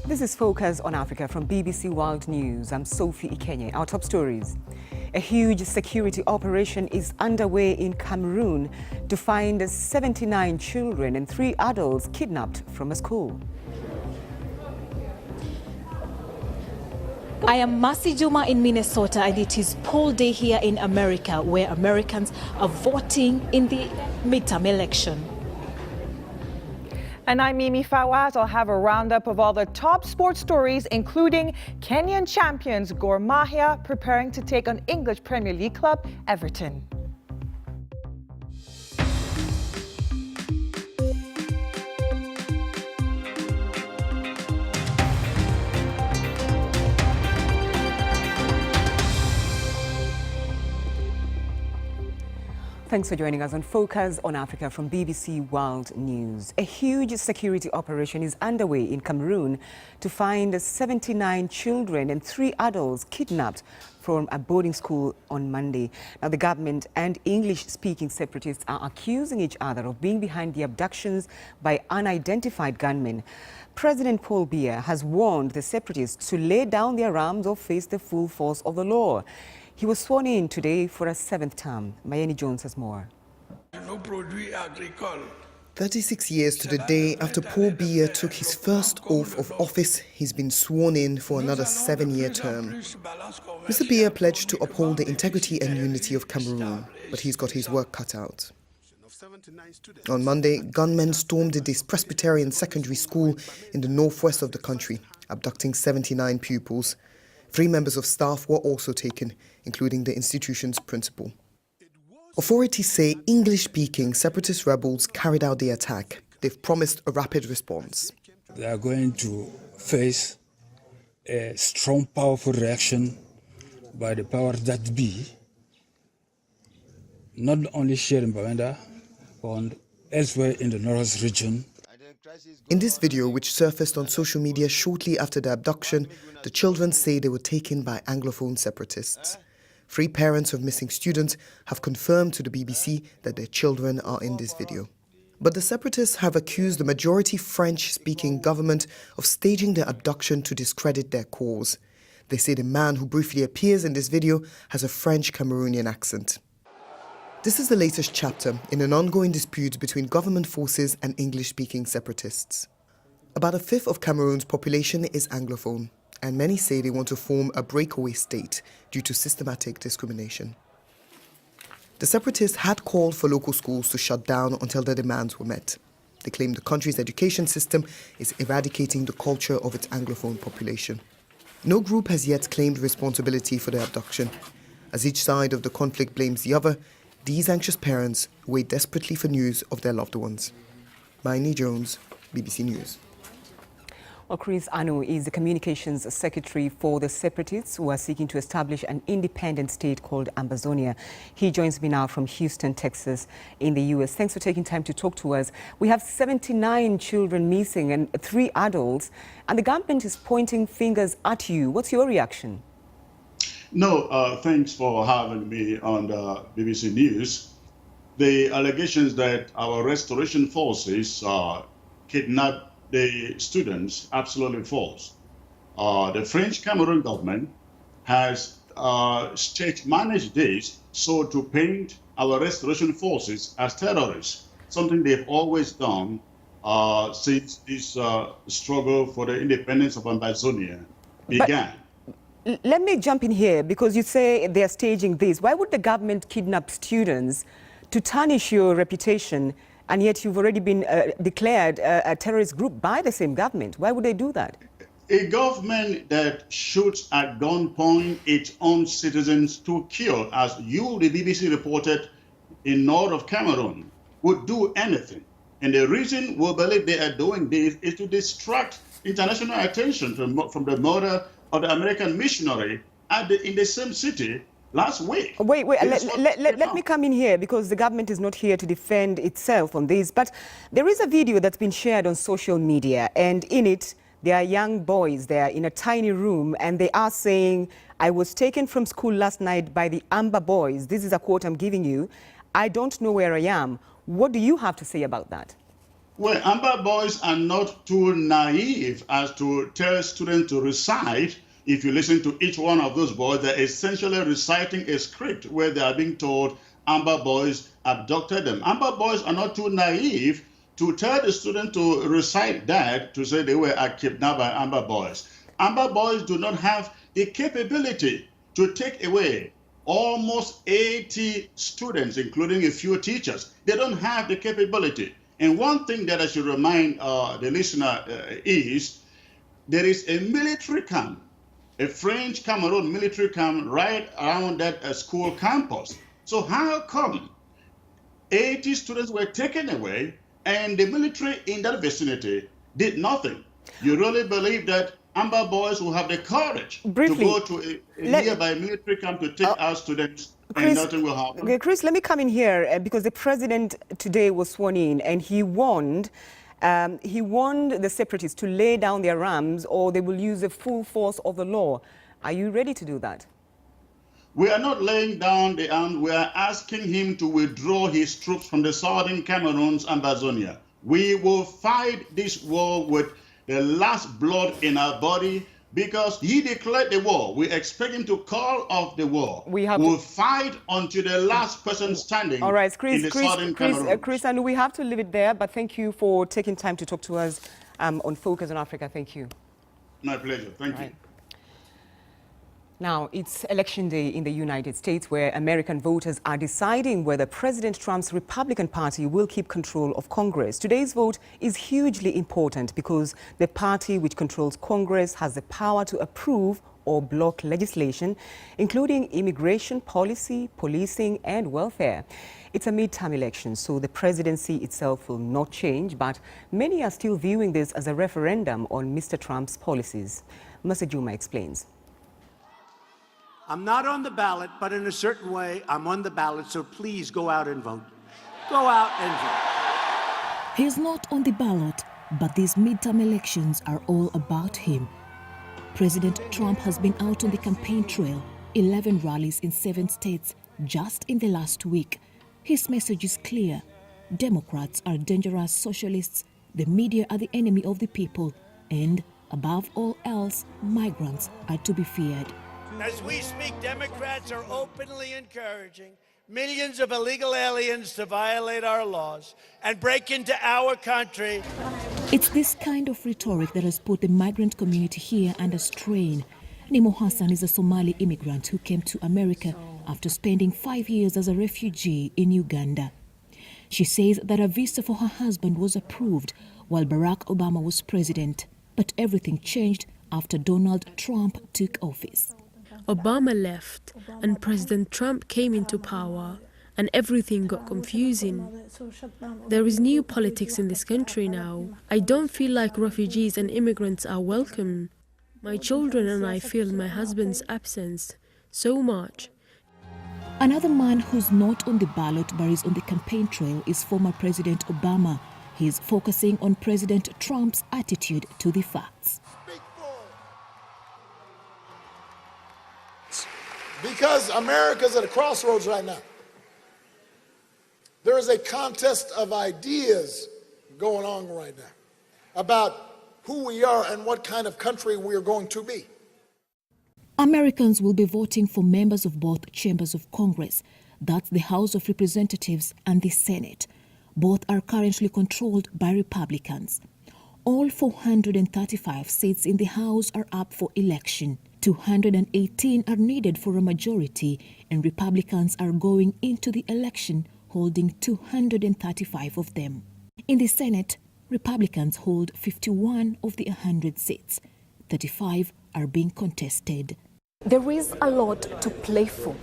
This is Focus on Africa from BBC World News. I'm Sophie Ikenye. Our top stories. A huge security operation is underway in Cameroon to find 79 children and 3 adults kidnapped from a school. I am Masi Juma in Minnesota, and it is poll day here in America, where Americans are voting in the midterm election. And I'm Mimi Fawaz. I'll have a roundup of all the top sports stories, including Kenyan champions Gor Mahia preparing to take on English Premier League club Everton. Thanks for joining us on Focus on Africa from BBC World News. A huge security operation is underway in Cameroon to find 79 children and 3 adults kidnapped from a boarding school on Monday. Now, the government and English-speaking separatists are accusing each other of being behind the abductions by unidentified gunmen. President Paul Biya has warned the separatists to lay down their arms or face the full force of the law. He was sworn in today for a 7th term. Mayeni Jones has more. 36 years to the day after Paul Biya took his first oath of office, he's been sworn in for another 7-year term. Mr. Biya pledged to uphold the integrity and unity of Cameroon, but he's got his work cut out. On Monday, gunmen stormed this Presbyterian secondary school in the northwest of the country, abducting 79 pupils. 3 members of staff were also taken, including the institution's principal. Authorities say English-speaking separatist rebels carried out the attack. They've promised a rapid response. They are going to face a strong, powerful reaction by the powers that be, not only here in Bamenda, but elsewhere in the northwest region. In this video, which surfaced on social media shortly after the abduction, the children say they were taken by Anglophone separatists. 3 parents of missing students have confirmed to the BBC that their children are in this video. But the separatists have accused the majority French-speaking government of staging the abduction to discredit their cause. They say the man who briefly appears in this video has a French-Cameroonian accent. This is the latest chapter in an ongoing dispute between government forces and English-speaking separatists. About 1/5 of Cameroon's population is Anglophone, and many say they want to form a breakaway state due to systematic discrimination. The separatists had called for local schools to shut down until their demands were met. They claim the country's education system is eradicating the culture of its Anglophone population. No group has yet claimed responsibility for the abduction. As each side of the conflict blames the other, these anxious parents wait desperately for news of their loved ones. Mayeni Jones, BBC News. Well, Chris Anu is the communications secretary for the separatists who are seeking to establish an independent state called Ambazonia. He joins me now from Houston, Texas, in the U.S. Thanks for taking time to talk to us. We have 79 children missing and 3 adults, and the government is pointing fingers at you. What's your reaction? No, thanks for having me on the BBC News. The allegations that our restoration forces kidnapped the students, absolutely false. The French Cameroon government has state-managed this so to paint our restoration forces as terrorists, something they've always done since this struggle for the independence of Ambazonia began. Let me jump in here, because you say they're staging this. Why would the government kidnap students to tarnish your reputation, and yet you've already been declared a terrorist group by the same government? Why would they do that? A government that shoots at gunpoint its own citizens to kill, as you, the BBC, reported in north of Cameroon, would do anything. And the reason we believe they are doing this is to distract international attention from the murder of the American missionary in the same city last week. Wait, let me come in here, because the government is not here to defend itself on this. But there is a video that's been shared on social media, and in it, there are young boys there in a tiny room, and they are saying, "I was taken from school last night by the Amber Boys." This is a quote I'm giving you. "I don't know where I am." What do you have to say about that? Well, Amber boys are not too naive as to tell students to recite. If you listen to each one of those boys, they're essentially reciting a script where they are being told Amber boys abducted them. Amber boys are not too naive to tell the student to recite that, to say they were kidnapped by Amber boys. Amber boys do not have the capability to take away almost 80 students, including a few teachers. They don't have the capability. And one thing that I should remind the listener is there is a military camp, a French Cameroon military camp right around that school campus. So how come 80 students were taken away and the military in that vicinity did nothing? You really believe that Amber boys will have the courage to go to a nearby military camp to take our students and nothing will happen? Okay, Chris, let me come in here because the president today was sworn in and he warned the separatists to lay down their arms or they will use the full force of the law. Are you ready to do that? We are not laying down the arms. We are asking him to withdraw his troops from the southern Cameroons and Bazonia. We will fight this war with the last blood in our body because he declared the war. We expect him to call off the war. We'll fight until the last person standing. All right, Chris, in the southern Cameroon. Chris, and we have to leave it there, but thank you for taking time to talk to us on Focus on Africa. Thank you. My pleasure. Thank you. Now, it's election day in the United States where American voters are deciding whether President Trump's Republican Party will keep control of Congress. Today's vote is hugely important because the party which controls Congress has the power to approve or block legislation, including immigration policy, policing, and welfare. It's a midterm election, so the presidency itself will not change, but many are still viewing this as a referendum on Mr. Trump's policies. Mercy Juma explains. I'm not on the ballot, but in a certain way, I'm on the ballot, so please go out and vote. Go out and vote. He's not on the ballot, but these midterm elections are all about him. President Trump has been out on the campaign trail, 11 rallies in 7 states just in the last week. His message is clear. Democrats are dangerous socialists, the media are the enemy of the people, and above all else, migrants are to be feared. As we speak, Democrats are openly encouraging millions of illegal aliens to violate our laws and break into our country. It's this kind of rhetoric that has put the migrant community here under strain. Nimo Hassan is a Somali immigrant who came to America after spending 5 years as a refugee in Uganda. She says that a visa for her husband was approved while Barack Obama was president, but everything changed after Donald Trump took office. Obama left and President Trump came into power and everything got confusing. There is new politics in this country now. I don't feel like refugees and immigrants are welcome. My children and I feel my husband's absence so much. Another man who's not on the ballot but is on the campaign trail is former President Obama. He's focusing on President Trump's attitude to the facts. Because America's at a crossroads right now. There is a contest of ideas going on right now about who we are and what kind of country we are going to be. Americans will be voting for members of both chambers of Congress. That's the House of Representatives and the Senate. Both are currently controlled by Republicans. All 435 seats in the House are up for election. 218 are needed for a majority, and Republicans are going into the election holding 235 of them. In the Senate, Republicans hold 51 of the 100 seats. 35 are being contested. There is a lot to play for.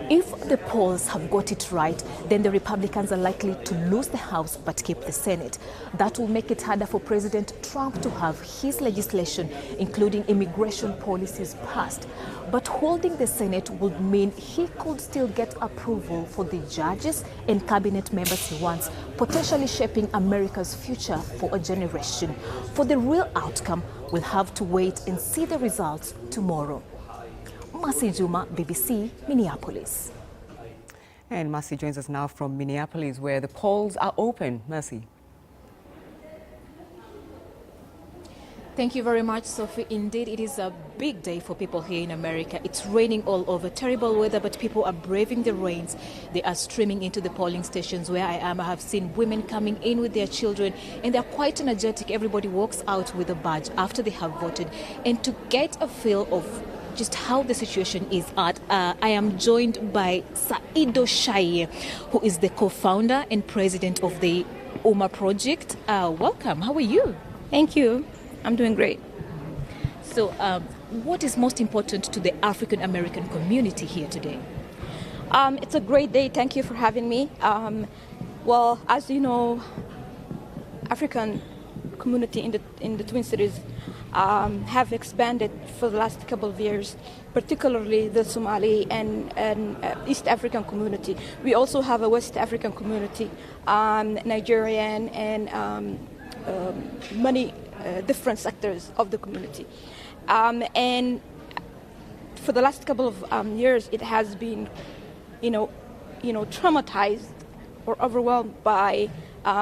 If the polls have got it right, then the Republicans are likely to lose the House but keep the Senate. That will make it harder for President Trump to have his legislation, including immigration policies, passed. But holding the Senate would mean he could still get approval for the judges and cabinet members he wants, potentially shaping America's future for a generation. For the real outcome, we'll have to wait and see the results tomorrow. Mercy Juma, BBC, Minneapolis. And Mercy joins us now from Minneapolis, where the polls are open. Mercy. Thank you very much, Sophie. Indeed, it is a big day for people here in America. It's raining all over, terrible weather, but people are braving the rains. They are streaming into the polling stations where I am. I have seen women coming in with their children, and they're quite energetic. Everybody walks out with a badge after they have voted. And to get a feel of just how the situation is I am joined by Saido Shaye, who is the co-founder and president of the UMA project. Welcome. How are you? Thank you. I'm doing great. So, what is most important to the African American community here today? It's a great day. Thank you for having me. Well, as you know, African community in the Twin Cities have expanded for the last couple of years, particularly the Somali and East African community. We also have a West African community, Nigerian and many different sectors of the community. And for the last couple of years, it has been, traumatized or overwhelmed by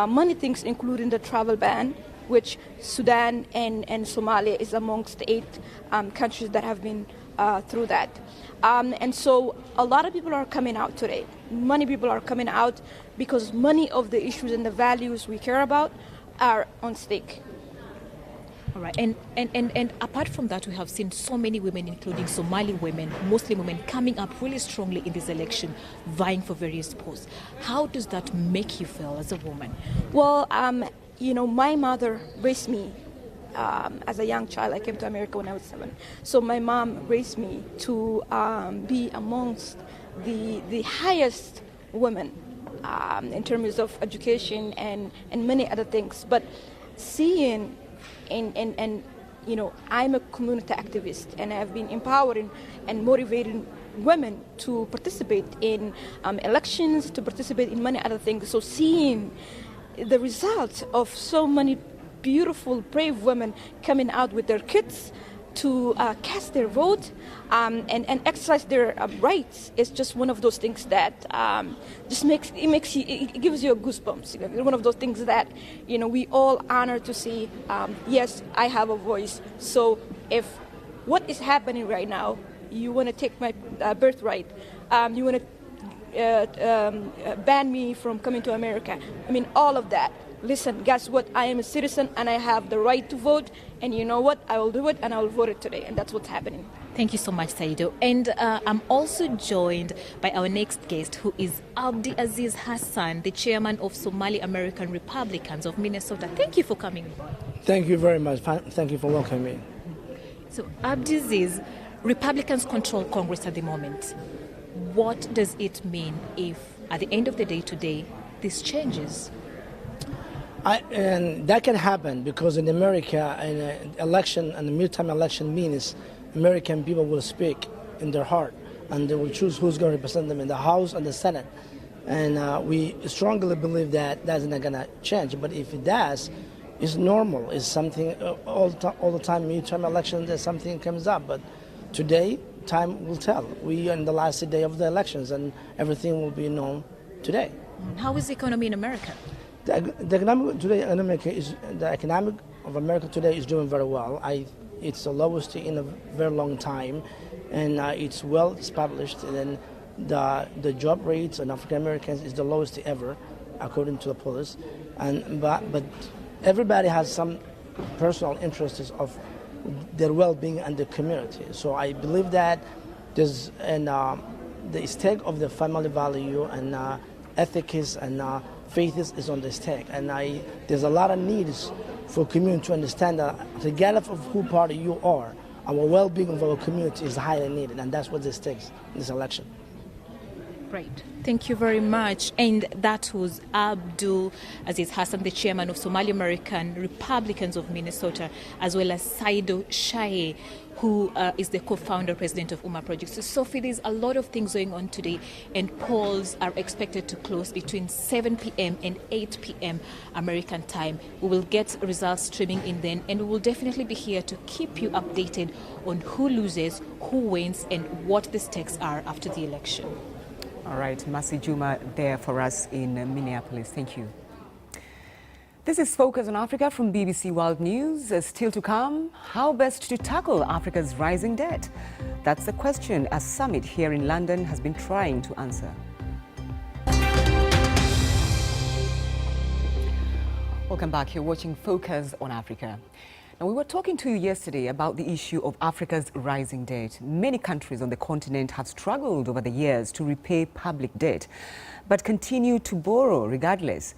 many things, including the travel ban, which Sudan and Somalia is amongst the 8 countries that have been through that. And so a lot of people are coming out today. Many people are coming out because many of the issues and the values we care about are on stake. All right, and apart from that, we have seen so many women, including Somali women, Muslim women, coming up really strongly in this election, vying for various posts. How does that make you feel as a woman? Well, my mother raised me as a young child. I came to America when I was 7. So my mom raised me to be amongst the highest women in terms of education and many other things. But seeing and I'm a community activist, and I've been empowering and motivating women to participate in elections, to participate in many other things. So seeing the results of so many beautiful, brave women coming out with their kids to cast their vote and exercise their rights is just one of those things that it gives you a goosebumps. One of those things that we all honor to see. Yes, I have a voice. So if what is happening right now, you want to take my birthright, you want to ban me from coming to America. I mean, all of that. Listen, guess what? I am a citizen and I have the right to vote. And you know what? I will do it and I will vote it today. And that's what's happening. Thank you so much, Saido. And I'm also joined by our next guest, who is Abdi Aziz Hassan, the chairman of Somali American Republicans of Minnesota. Thank you for coming. Thank you very much. Thank you for welcoming me. So, Abdi Aziz, Republicans control Congress at the moment. What does it mean if, at the end of the day today, this changes? And that can happen because in America, an election and a midterm election means American people will speak in their heart and they will choose who's going to represent them in the House and the Senate. And we strongly believe that that's not going to change. But if it does, it's normal. It's something all the time, midterm election, there's something comes up. But today, time will tell. We are in the last day of the elections and everything will be known today. How is the economy in America? The economic of America today is doing very well. It's the lowest in a very long time, and it's well established. And then the job rates on African Americans is the lowest ever, according to the polls. But everybody has some personal interests of their well-being and the community. So I believe that there's the stake of the family value and ethics and faith is on the stake, and there's a lot of needs for community to understand that regardless of who party you are, our well-being of our community is highly needed, and that's what this takes in this election. Great. Thank you very much. And that was Abdul Aziz Hassan, the chairman of Somali American Republicans of Minnesota, as well as Saido Shaye, who is the co-founder president of UMA Project. So, Sophie, there's a lot of things going on today, and polls are expected to close between 7 p.m. and 8 p.m. American time. We will get results streaming in then, and we will definitely be here to keep you updated on who loses, who wins, and what the stakes are after the election. All right, Masi Juma there for us in Minneapolis. Thank you. This is Focus on Africa from BBC World News. Still to come, how best to tackle Africa's rising debt? That's the question a summit here in London has been trying to answer. Welcome back. You're watching Focus on Africa. Now, we were talking to you yesterday about the issue of Africa's rising debt. Many countries on the continent have struggled over the years to repay public debt, but continue to borrow regardless.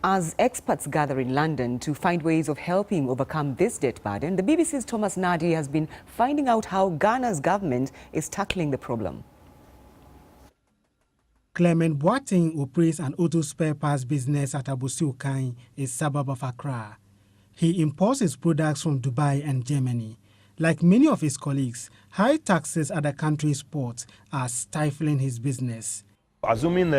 As experts gather in London to find ways of helping overcome this debt burden, the BBC's Thomas Nadi has been finding out how Ghana's government is tackling the problem. Clement Boateng operates an auto spare parts business at Abosi-Okan, a suburb of Accra. He imports his products from Dubai and Germany. Like many of his colleagues, high taxes at the country's ports are stifling his business. Assuming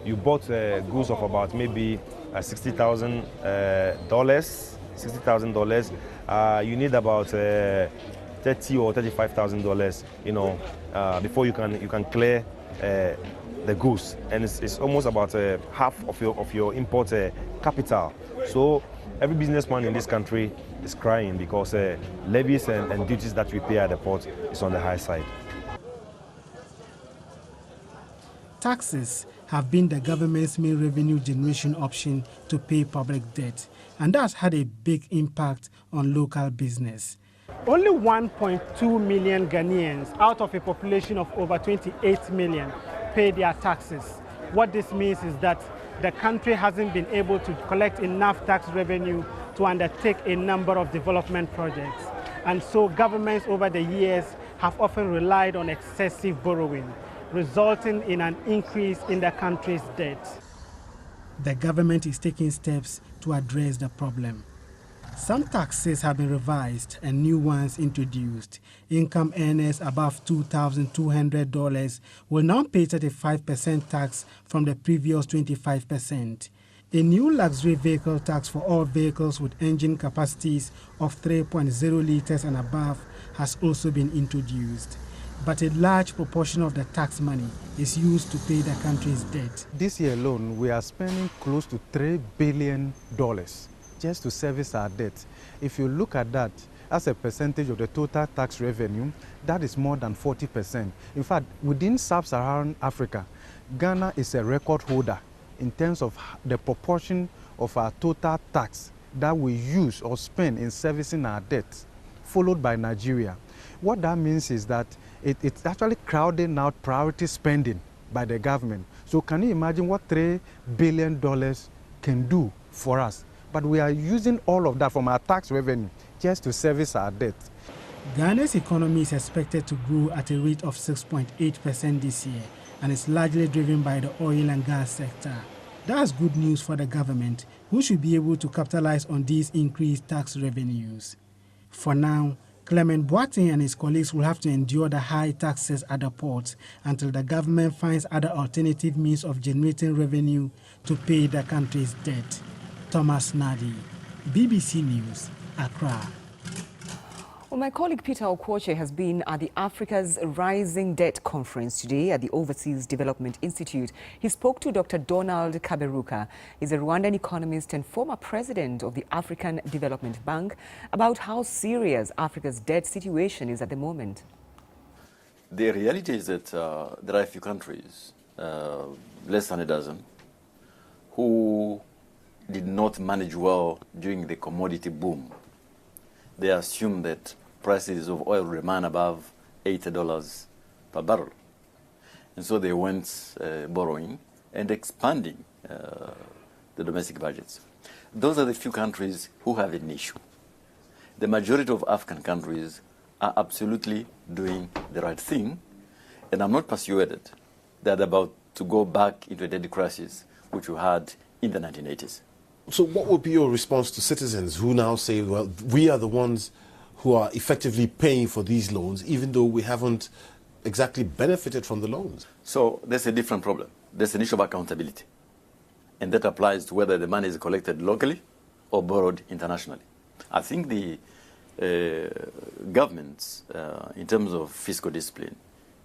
you bought goods of about maybe $60,000, you need about $30,000 or $35,000, before you can clear the goods, and it's almost about half of your import capital. So every businessman in this country is crying because levies and duties that we pay at the port is on the high side. Taxes have been the government's main revenue generation option to pay public debt, and that's had a big impact on local business. Only 1.2 million Ghanaians out of a population of over 28 million pay their taxes. What this means is that the country hasn't been able to collect enough tax revenue to undertake a number of development projects. And so governments over the years have often relied on excessive borrowing, resulting in an increase in the country's debt. The government is taking steps to address the problem. Some taxes have been revised and new ones introduced. Income earners above $2,200 will now pay 35% tax from the previous 25%. A new luxury vehicle tax for all vehicles with engine capacities of 3.0 liters and above has also been introduced. But a large proportion of the tax money is used to pay the country's debt. This year alone, we are spending close to $3 billion just to service our debt. If you look at that as a percentage of the total tax revenue, that is more than 40%. In fact, within sub-Saharan Africa, Ghana is a record holder in terms of the proportion of our total tax that we use or spend in servicing our debt, followed by Nigeria. What that means is that it's actually crowding out priority spending by the government. So can you imagine what $3 billion can do for us? But we are using all of that from our tax revenue just to service our debt. Ghana's economy is expected to grow at a rate of 6.8% this year, and it's largely driven by the oil and gas sector. That's good news for the government, who should be able to capitalize on these increased tax revenues. For now, Clement Boateng and his colleagues will have to endure the high taxes at the ports until the government finds other alternative means of generating revenue to pay the country's debt. Thomas Nadi, BBC News, Accra. Well, my colleague Peter Okwoche has been at the Africa's Rising Debt Conference today at the Overseas Development Institute. He spoke to Dr. Donald Kaberuka. He's a Rwandan economist and former president of the African Development Bank, about how serious Africa's debt situation is at the moment. The reality is that there are a few countries, less than a dozen, who did not manage well during the commodity boom. They assumed that prices of oil remain above $80 per barrel. And so they went borrowing and expanding the domestic budgets. Those are the few countries who have an issue. The majority of African countries are absolutely doing the right thing, and I'm not persuaded that they're about to go back into a debt crisis which we had in the 1980s. So what would be your response to citizens who now say, well, we are the ones who are effectively paying for these loans, even though we haven't exactly benefited from the loans? So there's a different problem. There's an issue of accountability. And that applies to whether the money is collected locally or borrowed internationally. I think the governments, in terms of fiscal discipline,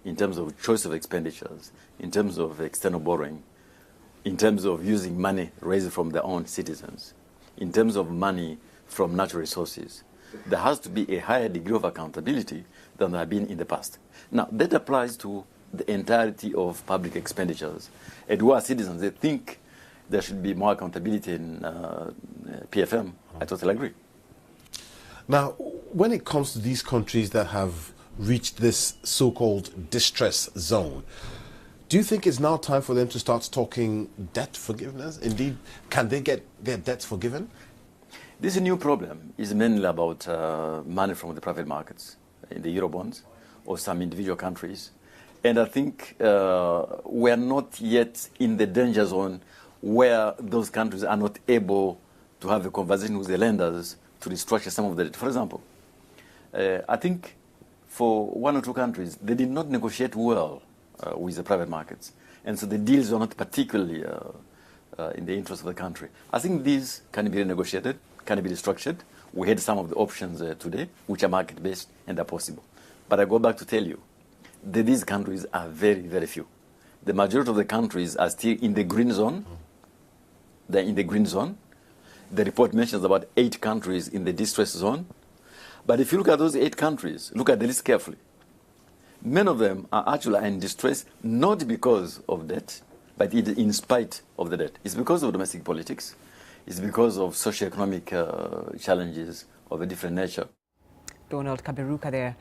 in terms of choice of expenditures, in terms of external borrowing, in terms of using money raised from their own citizens, in terms of money from natural resources, there has to be a higher degree of accountability than there have been in the past. Now, that applies to the entirety of public expenditures. And who are citizens, they think there should be more accountability in PFM. I totally agree. Now, when it comes to these countries that have reached this so-called distress zone, do you think it's now time for them to start talking debt forgiveness? Indeed, can they get their debts forgiven? This is a new problem. It's mainly about money from the private markets in the Eurobonds or some individual countries. And I think we are not yet in the danger zone where those countries are not able to have a conversation with the lenders to restructure some of the debt. For example, I think for one or two countries, they did not negotiate well with the private markets. And so the deals were not particularly in the interest of the country. I think these can be renegotiated, can be restructured. We had some of the options today, which are market-based and are possible. But I go back to tell you that these countries are very, very few. The majority of the countries are still in the green zone. They're in the green zone. The report mentions about 8 countries in the distress zone. But if you look at those 8 countries, look at the list carefully. Many of them are actually in distress not because of debt, but in spite of the debt. It's because of domestic politics. It's because of socioeconomic challenges of a different nature. Donald Kaberuka there.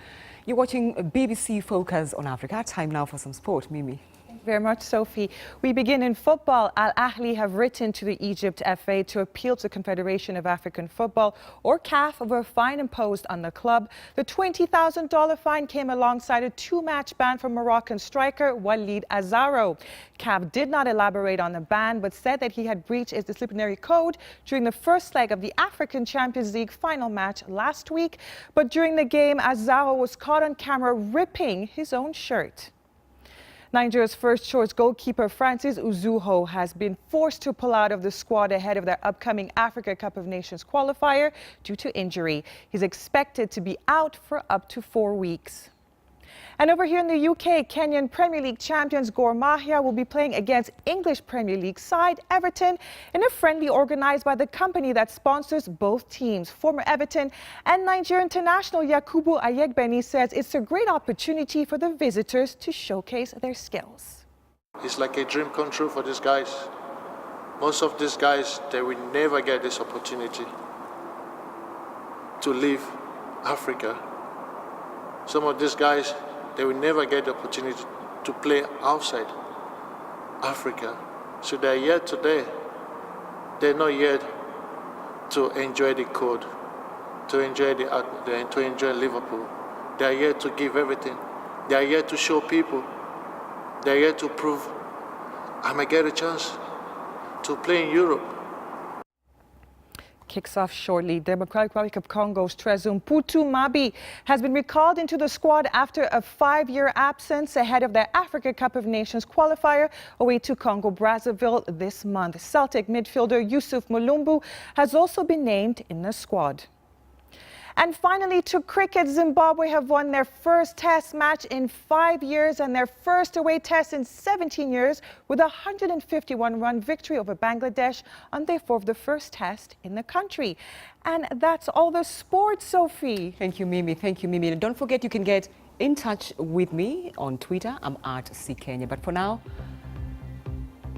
You're watching BBC Focus on Africa. Time now for some sport. Mimi. Very much, Sophie. We begin in football. Al Ahly have written to the Egypt FA to appeal to the Confederation of African Football, or CAF, over a fine imposed on the club. The $20,000 fine came alongside a 2-match ban for Moroccan striker Walid Azaro. CAF did not elaborate on the ban, but said that he had breached his disciplinary code during the first leg of the African Champions League final match last week. But during the game, Azaro was caught on camera ripping his own shirt. Nigeria's first-choice goalkeeper Francis Uzuho has been forced to pull out of the squad ahead of their upcoming Africa Cup of Nations qualifier due to injury. He's expected to be out for up to 4 weeks. And over here in the UK, Kenyan Premier League champions Gor Mahia will be playing against English Premier League side Everton in a friendly organized by the company that sponsors both teams. Former Everton and Nigeria international Yakubu Ayegbeni says it's a great opportunity for the visitors to showcase their skills. It's like a dream come true for these guys. Most of these guys, they will never get this opportunity to leave Africa. Some of these guys, they will never get the opportunity to play outside Africa. So they're here today. They're not here to enjoy the code, to enjoy the atmosphere, to enjoy Liverpool. They're here to give everything. They're here to show people. They're here to prove I might get a chance to play in Europe. Kicks off shortly. Democratic Republic of Congo's Trezum Putu Mabi has been recalled into the squad after a 5-year absence ahead of their Africa Cup of Nations qualifier away to Congo-Brazzaville this month. Celtic midfielder Yusuf Mulumbu has also been named in the squad. And finally, to cricket, Zimbabwe have won their first test match in 5 years and their first away test in 17 years with a 151-run victory over Bangladesh on day 4 of the first test in the country. And that's all the sports, Sophie. Thank you, Mimi. Thank you, Mimi. And don't forget, you can get in touch with me on Twitter. I'm @CKenya. But for now,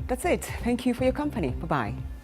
that's it. Thank you for your company. Bye-bye.